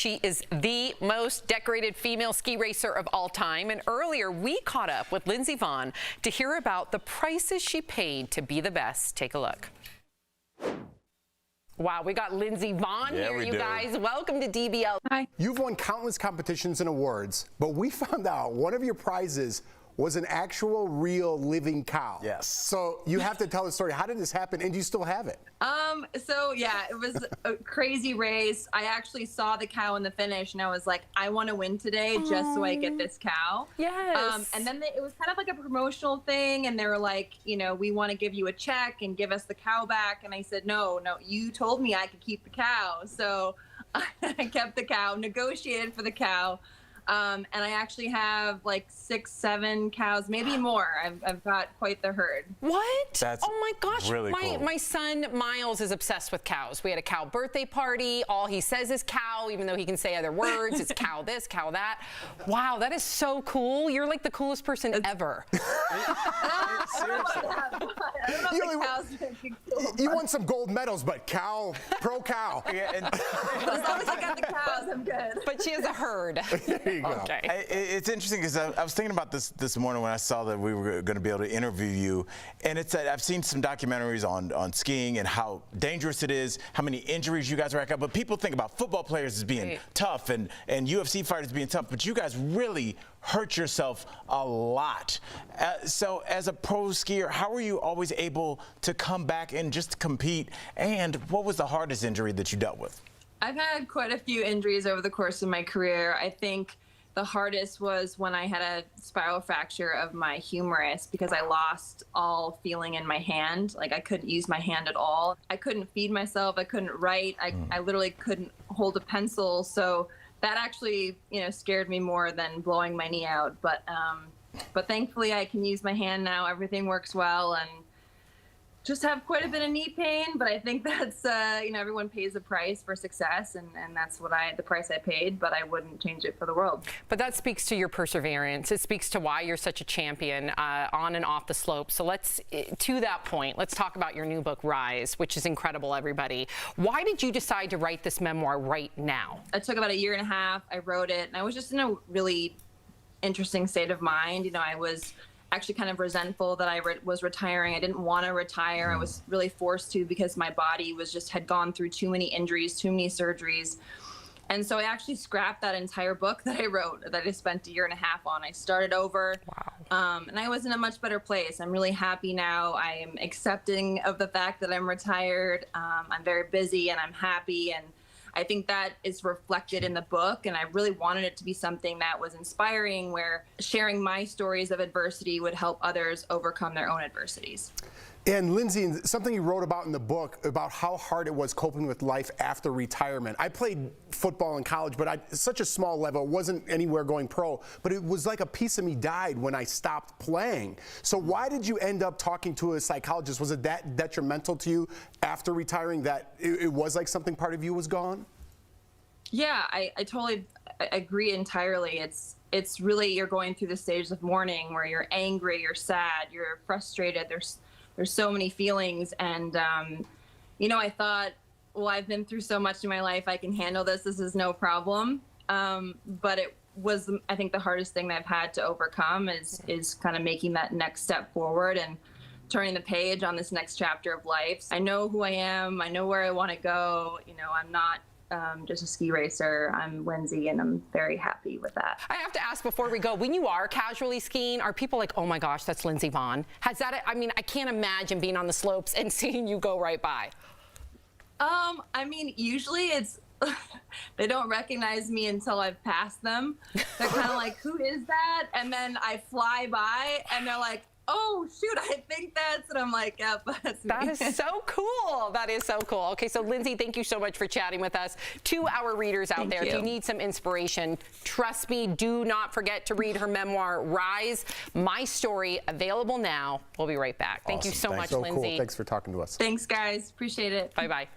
She is the most decorated female ski racer of all time. And earlier, we caught up with Lindsey Vonn to hear about the prices she paid to be the best. Take a look. Wow, we got Lindsey Vonn here, you guys. Welcome to DBL. Hi. You've won countless competitions and awards, but we found out one of your prizes was an actual, real, living cow. Yes. So you have to tell the story. How did this happen, and do you still have it? So yeah, it was a crazy race. I actually saw the cow in the finish, and I was like, I want to win today just so I get this cow. Yes. And then it was kind of like a promotional thing, and they were like, you know, we want to give you a check and give us the cow back. And I said, no, you told me I could keep the cow. So I kept the cow, negotiated for the cow. And I actually have like 6, 7 cows, maybe more. I've got quite the herd. What? That's oh my gosh. really cool. My son Miles is obsessed with cows. We had a cow birthday party. All he says is cow, even though he can say other words. It's cow this, cow that. Wow, that is so cool. You're like the coolest person ever. Seriously. You won some gold medals, but cow, pro cow. Yeah, and As long as I got the cows, I'm good. But she has a herd. There you go. Okay. it's interesting because I was thinking about this morning when I saw that we were going to be able to interview you, and I've seen some documentaries on skiing and how dangerous it is, how many injuries you guys rack up. But people think about football players as being tough and UFC fighters being tough, but you guys really hurt yourself a lot. So as a pro skier, how were you always able to come back and just compete? And what was the hardest injury that you dealt with? I've had quite a few injuries over the course of my career. I think the hardest was when I had a spiral fracture of my humerus because I lost all feeling in my hand. Like I couldn't use my hand at all. I couldn't feed myself. I couldn't write. I literally couldn't hold a pencil. So that actually, scared me more than blowing my knee out. But thankfully I can use my hand now. Everything works well, and just have quite a bit of knee pain, but I think that's, everyone pays a price for success, and that's the price I paid, but I wouldn't change it for the world. But that speaks to your perseverance. It speaks to why you're such a champion on and off the slope. So to that point, let's talk about your new book, Rise, which is incredible, everybody. Why did you decide to write this memoir right now? It took about 1.5 years. I wrote it, and I was just in a really interesting state of mind. I was actually kind of resentful that I was retiring. I didn't want to retire. I was really forced to because my body had gone through too many injuries, too many surgeries. And so I actually scrapped that entire book that I wrote that I spent 1.5 years on. I started over. Wow. And I was in a much better place. I'm really happy now. I am accepting of the fact that I'm retired. I'm very busy and I'm happy. And I think that is reflected in the book, and I really wanted it to be something that was inspiring, where sharing my stories of adversity would help others overcome their own adversities. And Lindsey, something you wrote about in the book about how hard it was coping with life after retirement. I played football in college, but such a small level, it wasn't anywhere going pro, but it was like a piece of me died when I stopped playing. So why did you end up talking to a psychologist? Was it that detrimental to you after retiring that it was like something part of you was gone? Yeah, I totally agree entirely. It's really, you're going through the stages of mourning where you're angry, you're sad, you're frustrated. There's so many feelings, and I thought, well, I've been through so much in my life, I can handle this. This is no problem. But it was, I think, the hardest thing that I've had to overcome is kind of making that next step forward and turning the page on this next chapter of life. I know who I am. I know where I want to go. I'm not just a ski racer. I'm Lindsey, and I'm very happy with that. I have to ask before we go, when you are casually skiing, are people like, oh my gosh, that's Lindsey Vonn? I can't imagine being on the slopes and seeing you go right by. Usually it's, they don't recognize me until I've passed them. They're kind of like, who is that? And then I fly by and they're like, oh, shoot, I think that's, and I'm like, yep, that's me. That is so cool. That is so cool. Okay, so Lindsey, thank you so much for chatting with us. To our readers out there, if you need some inspiration, trust me, do not forget to read her memoir, Rise, My Story, available now. We'll be right back. Thank you so much, Lindsey. Cool. Thanks for talking to us. Thanks, guys. Appreciate it. Bye-bye.